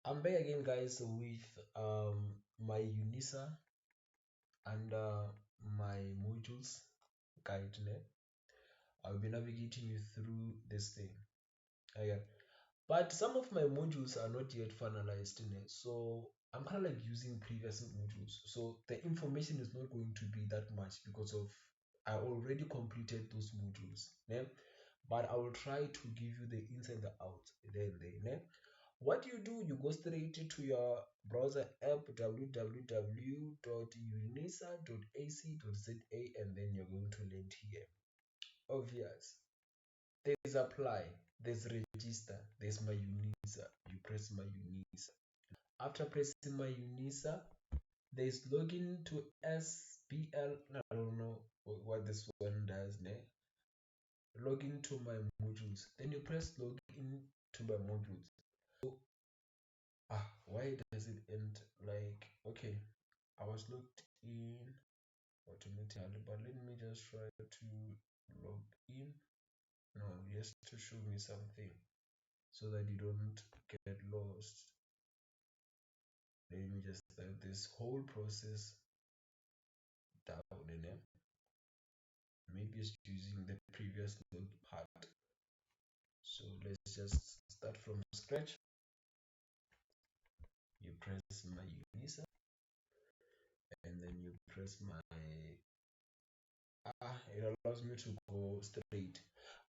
I'm back again, guys, with my UNISA and my modules guide. I'll be navigating you through this thing. Okay. But some of my modules are not yet finalized, so I'm kind of like using previous modules. So the information is not going to be that much because of I already completed those modules. But I will try to give you the ins and the outs. Then. What you do, you go straight to your browser app www.unisa.ac.za, and then you're going to land here. Obvious. There's apply, there's register, there's my UNISA. You press my UNISA. After pressing my UNISA, there's login to SBL. I don't know what this one does. Login to my modules. Then you press login to my modules. Why does it end like okay? I was logged in automatically, but let me just try to log in. No, just to show me something so that you don't get lost. Let me just start this whole process down in there. Maybe it's using the previous log part. So let's just start from scratch. You press my UNISA and then you press my it allows me to go straight,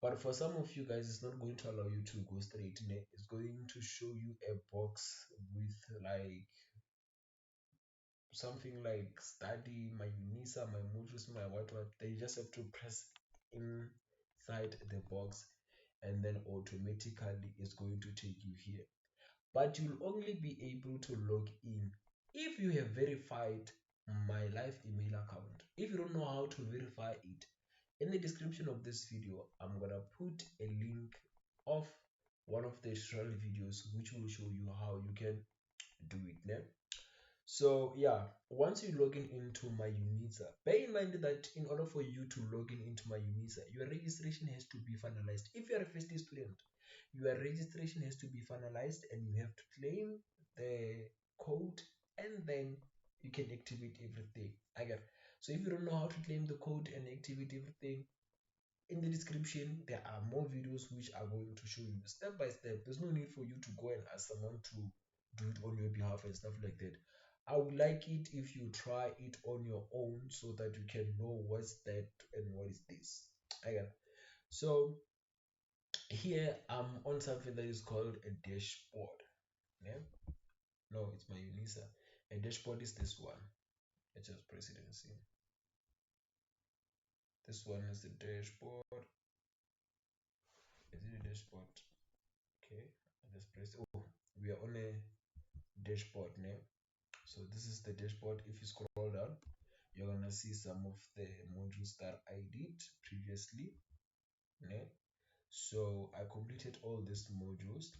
but for some of you guys it's not going to allow you to go straight. It's going to show you a box with like something like study my UNISA, my modules, my what. They just have to press inside the box and then automatically it's going to take you here, but you'll only be able to log in if you have verified my live email account. If you don't know how to verify it, in the description of this video I'm gonna put a link of one of the tutorial videos which will show you how you can do it. So yeah, once you log in into my UNISA, bear in mind that in order for you to log in into my UNISA, your registration has to be finalized. If you're a first year student, your registration has to be finalized and you have to claim the code, and then you can activate everything. Again, so if you don't know how to claim the code and activate everything, in the description there are more videos which are going to show you step by step. There's no need for you to go and ask someone to do it on your behalf and stuff like that. I would like it if you try it on your own so that you can know what's that and what is this. Again, so here I'm on something that is called a dashboard. Yeah, no, it's my UNISA. A dashboard is this one. I just press it and see. This one is the dashboard. Is it a dashboard? Okay, I just press. Oh, we are on a dashboard now. So this is the dashboard. If you scroll down, you're gonna see some of the modules that I did previously. Yeah. So I completed all these modules.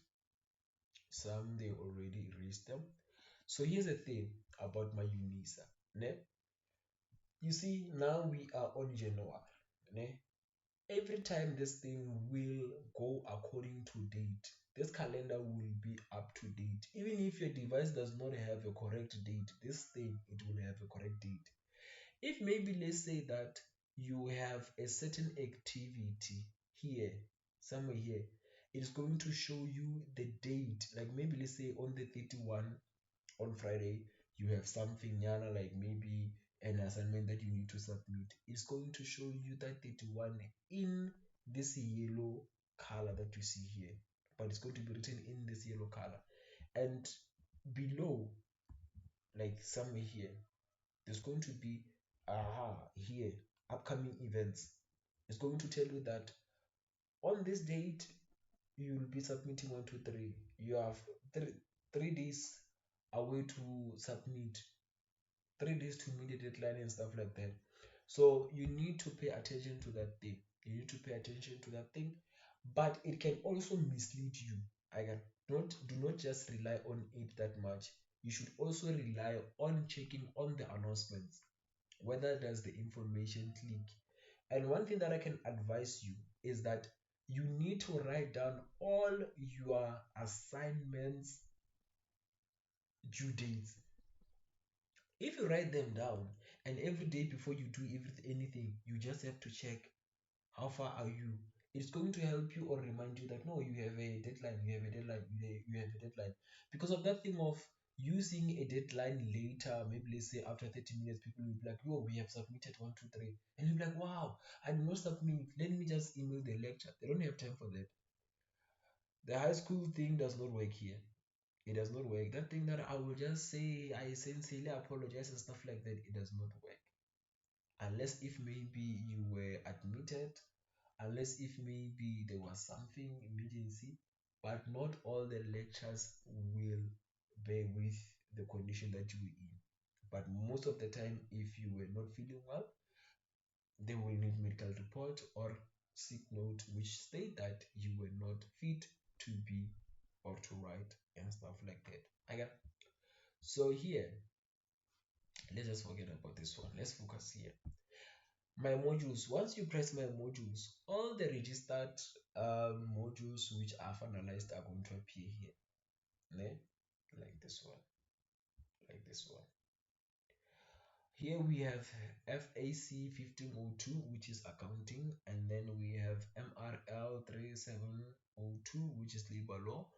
Some they already erased them. So here's the thing about my UNISA. Yeah. You see, now we are on January. Yeah. Every time this thing will go according to date, this calendar will be up to date. Even if your device does not have a correct date, this thing it will have a correct date. If maybe let's say that you have a certain activity here, somewhere here, it's going to show you the date. Like maybe let's say on the 31 on Friday, you have something yana, like maybe an assignment that you need to submit. It's going to show you that 31 in this yellow color that you see here, but it's going to be written in this yellow color. And below, like somewhere here, there's going to be here upcoming events. It's going to tell you that on this date you will be submitting 1 2 3. You have 3 days away to submit, 3 days to meet the deadline and stuff like that. So you need to pay attention to that thing. You need to pay attention to that thing, but it can also mislead you. Again, don't do not just rely on it that much. You should also rely on checking on the announcements, whether does the information click. And one thing that I can advise you is that you need to write down all your assignments due dates. If you write them down and every day before you do anything, you just have to check how far are you. It's going to help you or remind you that no, you have a deadline, you have a deadline, you have a deadline. Because of that thing of using a deadline later, maybe let's say after 30 minutes, people will be like, yo, we have submitted one, two, three. And you'll be like, wow, I did not submit. Let me just email the lecture. They don't have time for that. The high school thing does not work here. It does not work. That thing that I will just say, I sincerely apologize and stuff like that, it does not work. Unless if maybe you were admitted, unless if maybe there was something emergency, but not all the lectures will bear with the condition that you were in. But most of the time, if you were not feeling well, they will need medical report or sick note which state that you were not fit to be or to write and stuff like that. Okay. So here, let's just forget about this one. Let's focus here. My modules. Once you press my modules, all the registered modules which are finalized are going to appear here. Ne? Like this one. Like this one. Here we have FAC 1502, which is accounting, and then we have MRL 3702, which is labor law,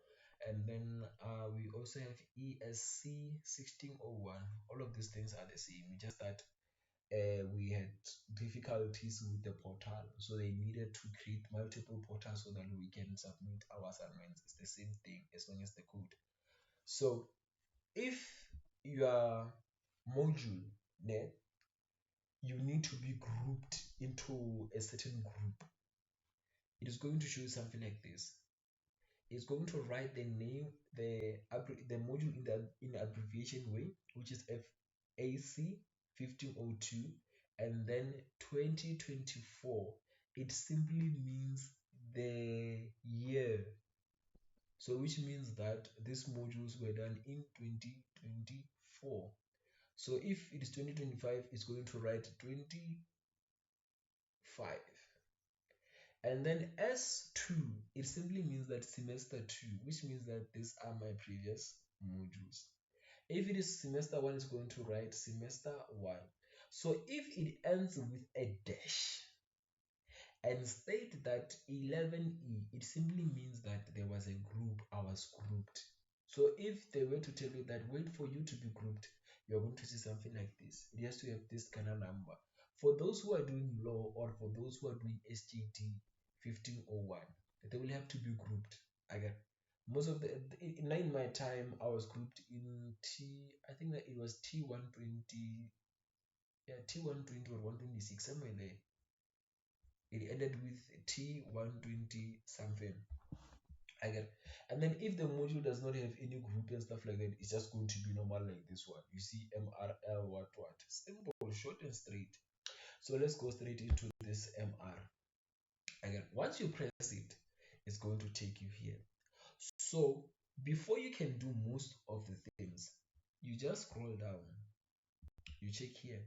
and then we also have ESC 1601. All of these things are the same, just that we had difficulties with the portal, so they needed to create multiple portals so that we can submit our assignments. It's the same thing as long as the code. So if your module net, you need to be grouped into a certain group. It is going to show you something like this. It's going to write the name, the module in the abbreviation way, which is FAC 1502, and then 2024. It simply means the year. So which means that these modules were done in 2024. So if it is 2025, it's going to write 25. And then S2, it simply means that semester 2, which means that these are my previous modules. If it is semester 1, it's going to write semester 1. So if it ends with a dash and state that 11E, it simply means that there was a group, I was grouped. So if they were to tell you that wait for you to be grouped, you're going to see something like this. It has to have this kind of number. For those who are doing law or for those who are doing SJD 1501, they will have to be grouped. Again, most of the in my time, I was grouped in T. I think that it was T120, yeah, T120 or 126, somewhere there. It ended with T120 something. Again, and then if the module does not have any group and stuff like that, it's just going to be normal like this one. You see MRL what, simple, short and straight. So let's go straight into this MR. Again, once you press it, it's going to take you here. So before you can do most of the things, you just scroll down, you check here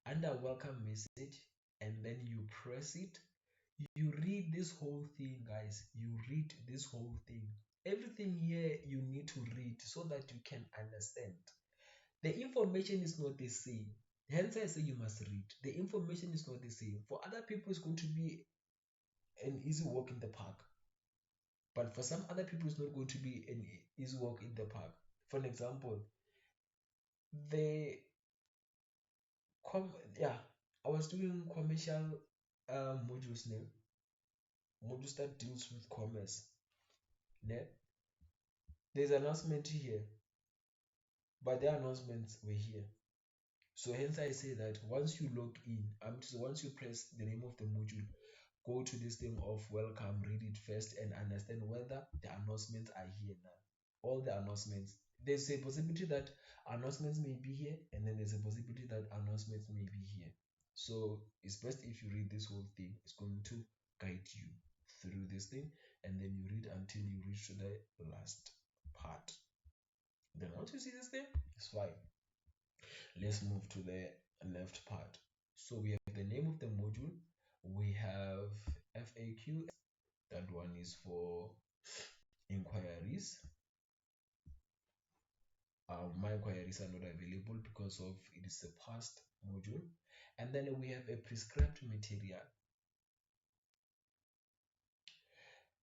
under welcome message, and then you press it. You read this whole thing, guys. You read this whole thing. Everything here you need to read so that you can understand. The information is not the same. Hence, I say you must read. The information is not the same. For other people, it's going to be an easy walk in the park. But for some other people, it's not going to be an easy walk in the park. For an example, the yeah, I was doing commercial modules now. Modules that deals with commerce. Ne? There's an announcement here, but the announcements were here. So hence I say that once you log in, so once you press the name of the module, go to this thing of welcome, read it first and understand whether the announcements are here now. All the announcements. There's a possibility that announcements may be here, and then there's a possibility that announcements may be here. So it's best if you read this whole thing. It's going to guide you through this thing, and then you read until you reach to the last part. Then once you see this thing, it's fine. Let's move to the left part. So we have the name of the module. We have FAQ. That one is for inquiries. my queries are not available because of it is a past module. And then we have a prescribed material.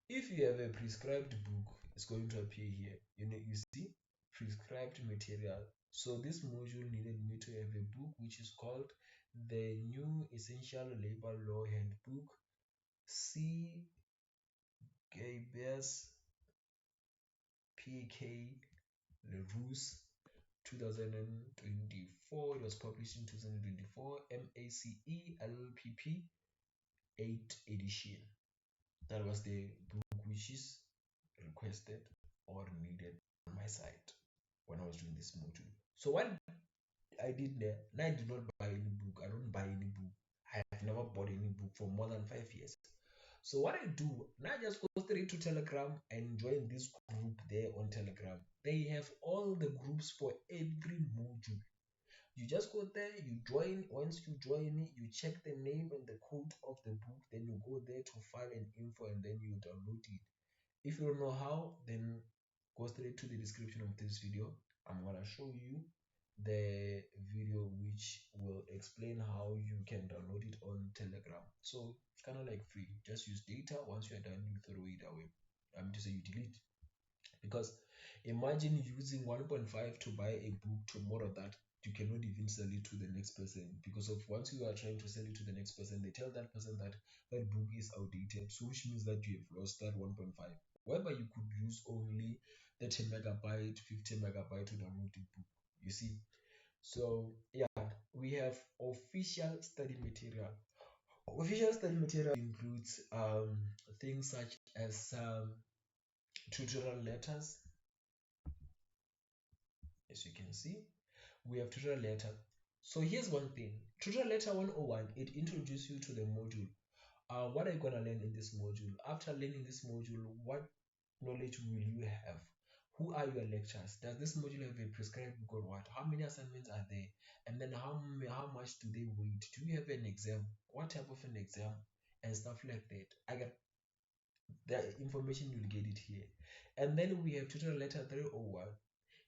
If you have a prescribed book, it's going to appear here. You see prescribed material. So this module needed me to have a book which is called the New Essential Labor Law Handbook, C. Gabe's PK LeRoux 2024. It was published in 2024, MACE 8th edition. That was the book which is requested or needed on my side when I was doing this module. So what I did there, and I did not buy any book. I don't buy any book. I have never bought any book for more than 5 years. So what I do, now I just go straight to Telegram and join this group there on Telegram. They have all the groups for every module. You just go there, you join. Once you join, you check the name and the code of the book, then you go there to file an info and then you download it. If you don't know how, then go straight to the description of this video. I'm gonna show you the video which will explain how you can download it on Telegram. So it's kind of like free. Just use data. Once you're done, you throw it away. I'm to say you delete, because imagine using 1.5 to buy a book. Tomorrow that you cannot even sell it to the next person, because of once you are trying to sell it to the next person, they tell that person that that book is outdated, so which means that you have lost that 1.5, whereby you could use only 30 megabyte 50 megabyte to download the book, you see. So yeah, we have official study material. Official study material includes things such as tutorial letters. As you can see, we have tutorial letter. So here's one thing. Tutorial letter 101, it introduces you to the module. What are you gonna learn in this module? After learning this module, what knowledge will you have? Who are your lecturers? Does this module have a prescribed book or what? How many assignments are there? And then how much do they weight? Do you have an exam? What type of an exam? And stuff like that. I got the information, you'll get it here. And then we have tutorial letter 301.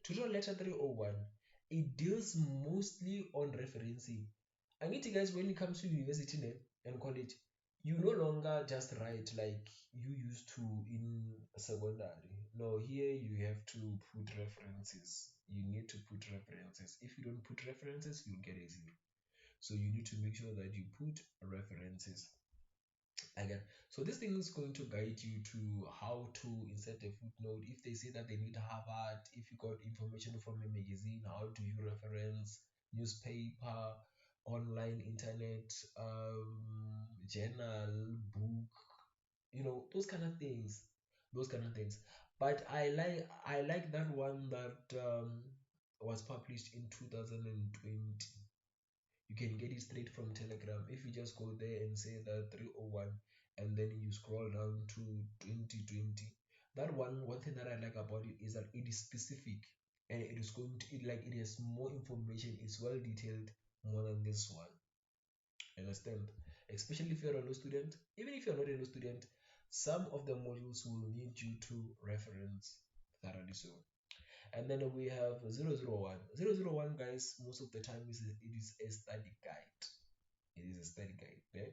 Tutorial letter 301, it deals mostly on referencing. I need you guys, when it comes to university and college, you no longer just write like you used to in secondary. No, here you have to put references. You need to put references. If you don't put references, you'll get a zero. So you need to make sure that you put references. Again, so this thing is going to guide you to how to insert a footnote. If they say that they need Harvard, if you got information from a magazine, how do you reference newspaper, online, internet, journal, book, those kind of things, but I like that one that was published in 2020. You can get it straight from Telegram. If you just go there and say that 301 and then you scroll down to 2020, that one thing that I like about it is that it is specific, and it is going to it has more information. It's well detailed more than this one. Understand? Especially if you're a law student. Even if you're not a law student, some of the modules will need you to reference thoroughly. So, and then we have 001. 001, guys, most of the time it is a study guide. It is a study guide, okay?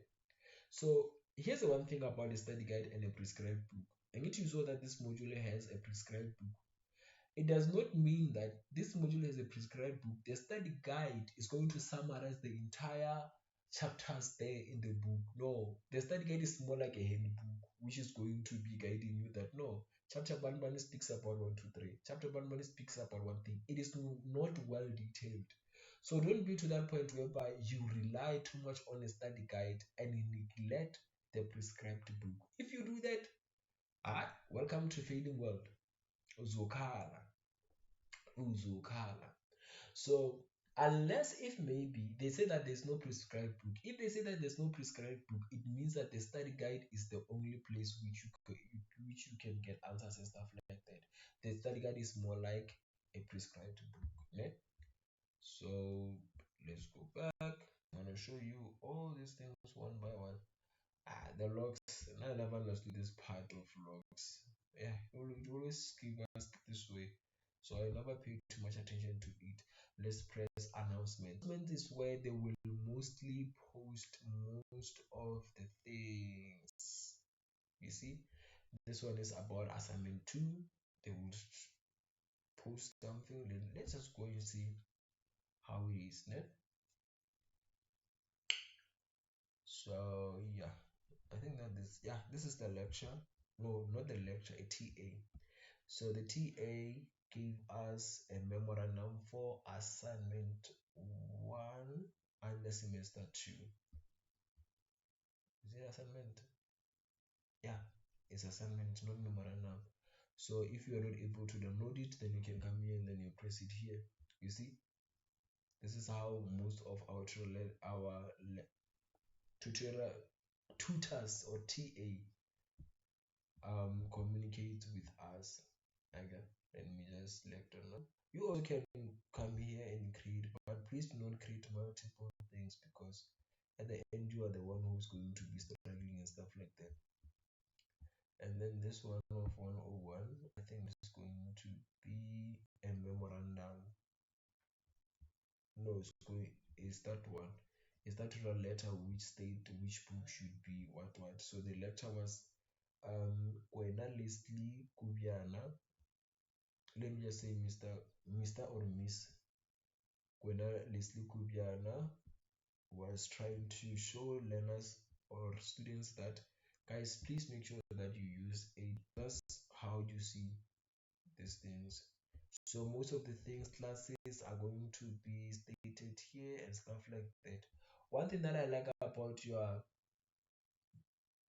So here's the one thing about a study guide and a prescribed book. I need to show that this module has a prescribed book. It does not mean that this module has a prescribed book. The study guide is going to summarize the entire chapters there in the book. No, the study guide is more like a handbook, which is going to be guiding you that no, chapter 1 speaks about 1 2 3. Chapter 1 speaks about one thing. It is not well detailed. So don't be to that point whereby you rely too much on a study guide and you neglect the prescribed book. If you do that, welcome to failing world. Uzokhala. Uzokhala. So unless if maybe they say that there's no prescribed book, if they say that there's no prescribed book, it means that the study guide is the only place which you can get answers and stuff like that. The study guide is more like a prescribed book. Yeah? So let's go back. I'm gonna show you all these things one by one. The logs. I never understood this part of logs. Yeah, it always give us this way. So I never paid too much attention to it. Let's press announcement. Announcement is where they will mostly post most of the things. You see, this one is about assignment 2. They will post something. Let's just go and see how it is. Ne? So yeah, I think that this is the lecture. No, not the lecture, a TA. So the TA gave us a memorandum for assignment 1 and the semester 2. Is it assignment? Yeah, it's assignment, not memorandum. So if you are not able to download it, then you can come here and then you press it here. You see, this is how most of our tutorial tutors or TA communicate with us. Okay, let me just select on. You also can come here and create, but please do not create multiple things because at the end you are the one who's going to be struggling and stuff like that. And then this one of 101, I think this is going to be a memorandum. No, is that one. Is that a letter which state which book should be what. So the letter was Kwena Leslie Kubiana. Let me just say Mr. or Miss Kwena Leslie Kubiana was trying to show learners or students that, guys, please make sure that you use a. That's how you see these things. So most of the things classes are going to be stated here and stuff like that. One thing that I like about your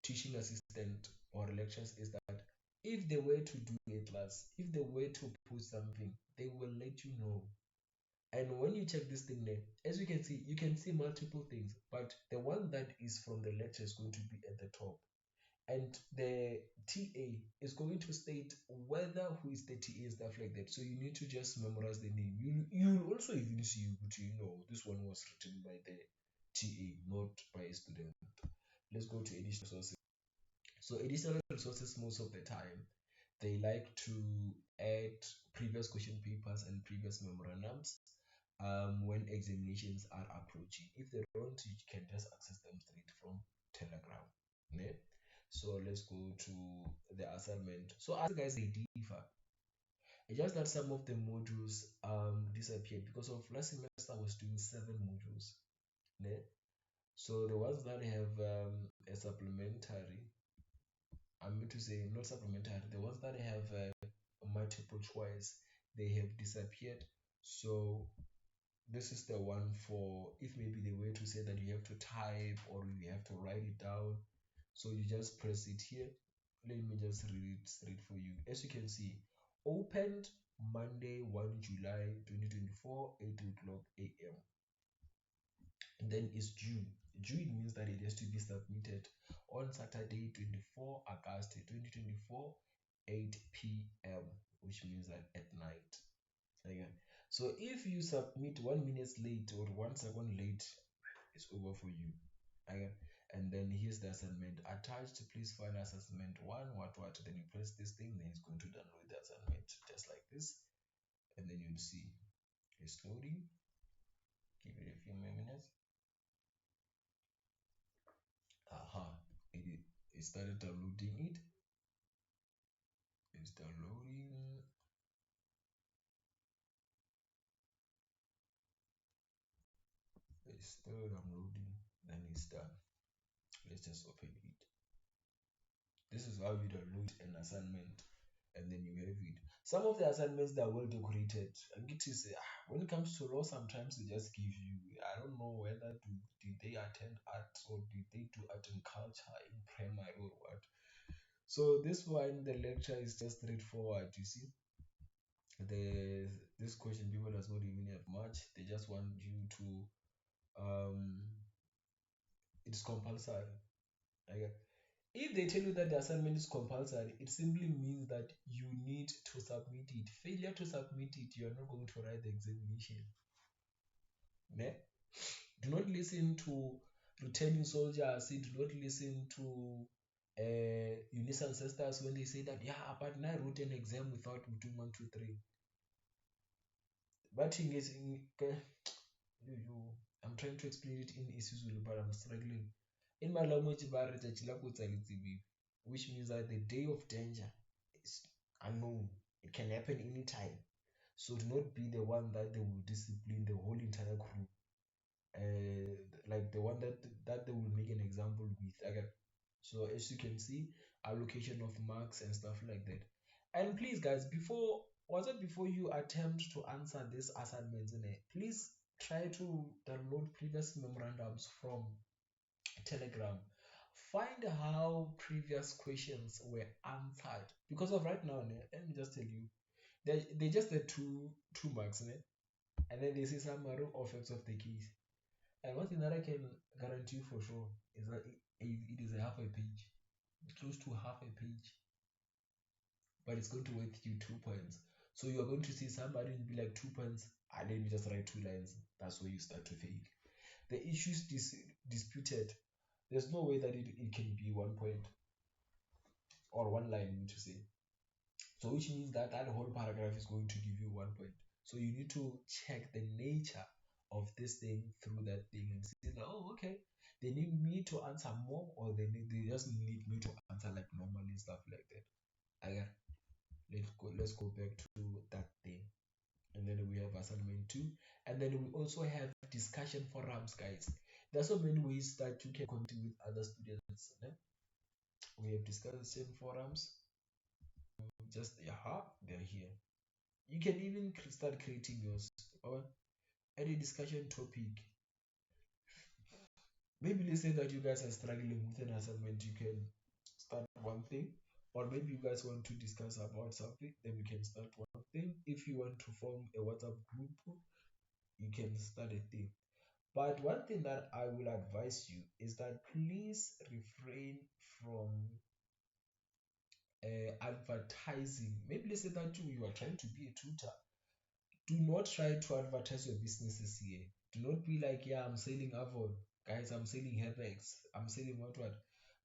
teaching assistant or lectures is that if they were to do a class, if they were to post something, they will let you know. And when you check this thing there, as you can see multiple things, but the one that is from the lecture is going to be at the top. And the TA is going to state whether who is the TA and stuff like that. So you need to just memorize the name. You'll also even see, this one was written by the TA, not by a student. Let's go to additional resources. So additional resources, most of the time, they like to add previous question papers and previous memorandums when examinations are approaching. If they don't, you can just access them straight from Telegram. Yeah? So let's go to the assignment. So as guys, they differ. It's just that some of the modules disappeared because of last semester I was doing 7 modules. Yeah? So the ones that have a supplementary, I mean to say not supplementary, the ones that have multiple choice, they have disappeared. So this is the one for if maybe the way to say that you have to type or you have to write it down. So you just press it here. Let me just read it straight for you. As you can see, opened Monday 1 July 2024 8 o'clock a.m. And then it's due. Due means that it has to be submitted on Saturday 24 August 2024 8 p.m. which means that at night. Again. So if you submit 1 minute late or 1 second late, it's over for you. Again. And then here's the assignment attached. Please find assignment 1 what. Then you press this thing, then it's going to download the assignment just like this, and then you'll see it's loading. Give it a few more minutes. It started downloading it. It's downloading. It's still downloading. Then it's done. Let's just open it. This is how you download an assignment, and then you have it. Some of the assignments that are well decorated, and it is when it comes to law, sometimes they just give you. I don't know whether did they attend art or did they do art and culture in primary or what. So this one, the lecture is just straightforward. You see, this question people does not even have much. They just want you to it's compulsory. Okay. If they tell you that the assignment is compulsory, it simply means that you need to submit it. Failure to submit it, you are not going to write the examination. Ne? Do not listen to returning soldiers. Do not listen to mUnisa ancestors when they say that, yeah, but I wrote an exam without doing 1, 2, 3. But thing is, I'm trying to explain it in isiZulu, but I'm struggling. In my language, which means that the day of danger is unknown. It can happen anytime. So do not be the one that they will discipline the whole entire crew. Like the one that they will make an example with. Okay. So as you can see, allocation of marks and stuff like that. And please, guys, before you attempt to answer this assignments, please try to download previous memorandums from Telegram. Find how previous questions were answered. Because of right now, let me just tell you, they just the two marks, and then they say summary of facts of the case. And one thing that I can guarantee for sure is that it is a half a page, close to half a page, but it's going to worth you 2 points. So you are going to see somebody and be like 2 points, and then you just write 2 lines. That's where you start to fail. The issues disputed, there's no way that it can be 1 point or one line, you need to say. So which means that that whole paragraph is going to give you 1 point. So you need to check the nature of this thing through that thing and see that, oh, okay, they need me to answer more, or they just need me to answer like normally, stuff like that. Again, let's go back to that thing. And then we have assignment 2, and then we also have discussion forums, guys. There's so many ways that you can connect with other students. We have discussion forums. Just they're here. You can even start creating yours, or any discussion topic. Maybe let's say that you guys are struggling with an assignment, you can start one thing. Or maybe you guys want to discuss about something, then we can start one thing. If you want to form a WhatsApp group, you can start a thing. But one thing that I will advise you is that please refrain from advertising. Maybe let's say that you are trying to be a tutor. Do not try to advertise your businesses here. Do not be like, yeah, I'm selling Avon, guys, I'm selling Heavex, I'm selling what,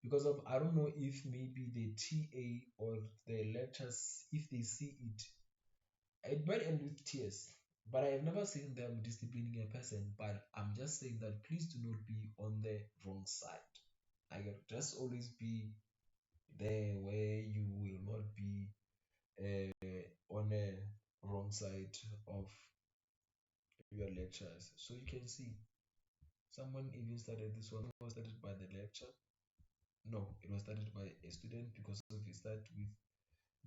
because of, I don't know if maybe the TA or the lectures, if they see it might end with tears. But I have never seen them disciplining a person. But I'm just saying that please do not be on the wrong side. Just always be there where you will not be on a wrong side of your lectures. So you can see someone even started this one, was started by the lecture. No, it was started by a student, because of it started with,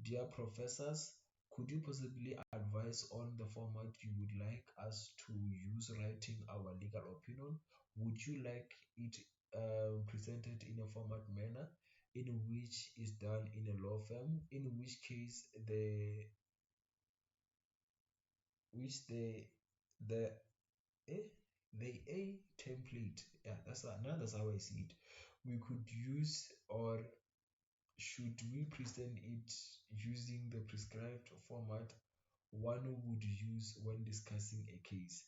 dear professors, could you possibly advise on the format you would like us to use writing our legal opinion? Would you like it presented in a format manner in which is done in a law firm, in which case the eh, the A template, yeah, that's how I see it, we could use, or should we present it using the prescribed format one would use when discussing a case?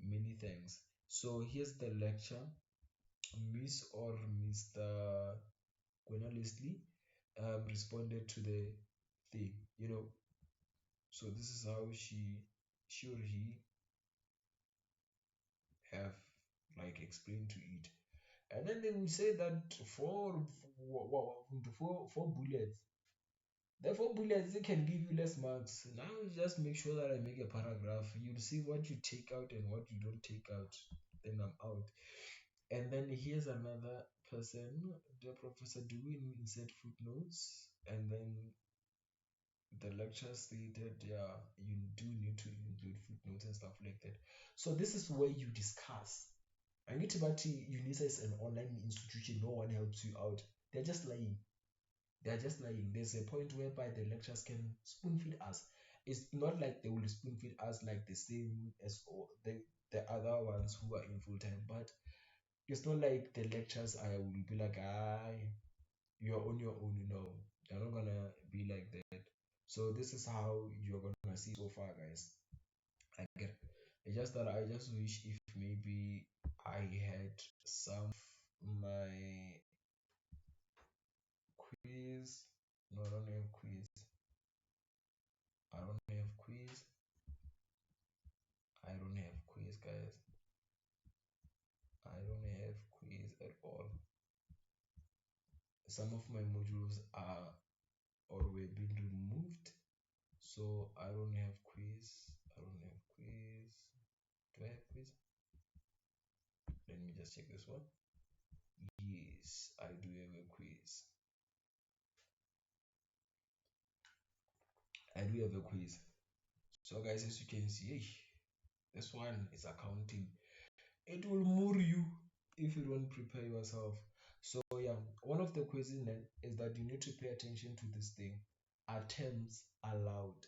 Many thanks. So here's the lecture. Miss or Mr. Gwena Leslie responded to the thing, So this is how she or he have like explained to it. And then they will say that four bullets. The 4 bullets, they can give you less marks. Now just make sure that I make a paragraph. You'll see what you take out and what you don't take out. Then I'm out. And then here's another person. Dear professor, do we insert footnotes? And then the lecture stated, yeah, you do need to include footnotes and stuff like that. So this is where you discuss. And mUnisa is an online institution. No one helps you out. They're just lying. There's a point whereby the lectures can spoon feed us. It's not like they will spoon feed us like the same as the other ones who are in full time, but it's not like the lectures I will be like, you're on your own. They're not gonna be like that. So this is how you're gonna see so far, guys. I get it's just that I just wish if maybe I had some of my quiz. No, I don't have quiz. I don't have quiz. at all. Some of my modules are or were being removed, so I don't have quiz. I don't have quiz. Do I have quiz? Let me just check this one. Yes, I do have a quiz. I do have a quiz. So guys, as you can see, this one is accounting. It will moor you if you don't prepare yourself. So yeah, one of the quizzes then is that you need to pay attention to this thing. Attempts allowed.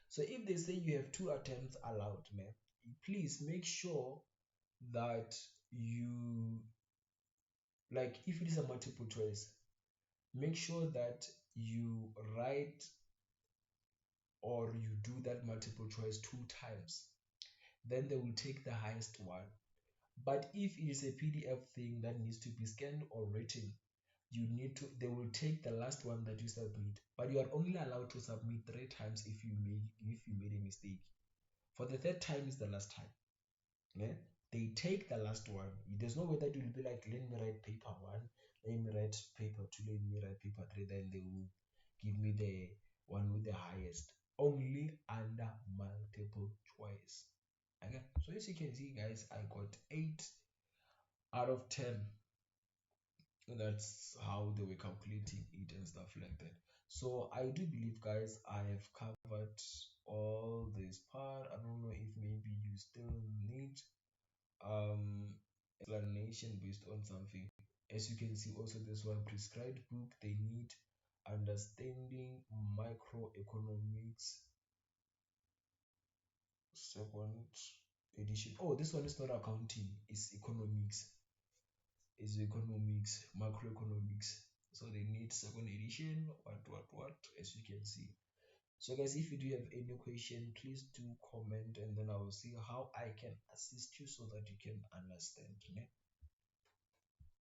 So if they say you have 2 attempts allowed, man, please make sure that you, like, if it is a multiple choice, make sure that you write or you do that multiple choice 2 times. Then they will take the highest one. But if it is a PDF thing that needs to be scanned or written, you need to, they will take the last one that you submit, but you are only allowed to submit 3 times if you made a mistake. For the third time is the last time. Yeah, they take the last one. There's no way that you'll be like, let me write paper 1, let me write paper 2, let me write paper 3, then they will give me the one with the highest, only under multiple choice. Okay, so as you can see guys, I got 8 out of 10. That's how they were calculating it and stuff like that. So I do believe guys I have covered all this part. I don't know if maybe you still need explanation based on something. As you can see also, this one prescribed book, they need understanding microeconomics, second edition. Oh, this one is not accounting, it's economics. Is economics, macroeconomics. So they need second edition, what, as you can see. So guys, if you do have any question, please do comment, and then I will see how I can assist you so that you can understand.